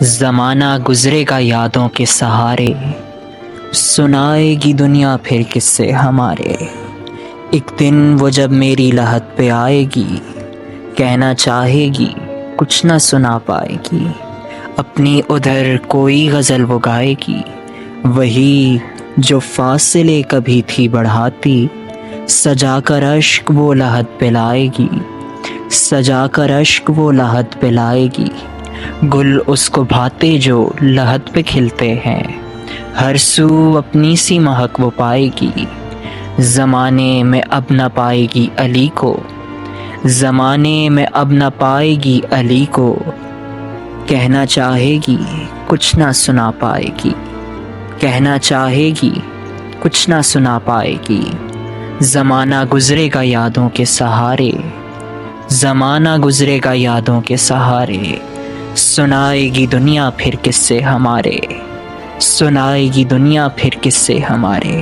زمانہ گزرے گا یادوں کے سہارے، سنائے گی دنیا پھر کس سے ہمارے۔ ایک دن وہ جب میری لحد پہ آئے گی، کہنا چاہے گی کچھ نہ سنا پائے گی۔ اپنی ادھر کوئی غزل وہ گائے گی، وہی جو فاصلے کبھی تھی بڑھاتی۔ سجا کر اشک وہ لحد پہ لائے گی، سجا کر اشک وہ لحد پہ لائے گی۔ گل اس کو بھاتے جو لحد پہ کھلتے ہیں، ہر سو اپنی سی مہک وہ پائے گی۔ زمانے میں اب نہ پائے گی علی کو، زمانے میں اب نہ پائے گی علی کو۔ کہنا چاہے گی کچھ نہ سنا پائے گی، کہنا چاہے گی کچھ نہ سنا پائے گی۔ زمانہ گزرے گا یادوں کے سہارے، زمانہ گزرے گا یادوں کے سہارے۔ سنائے گی دنیا پھر کس سے ہمارے، سنائے گی دنیا پھر کس سے ہمارے۔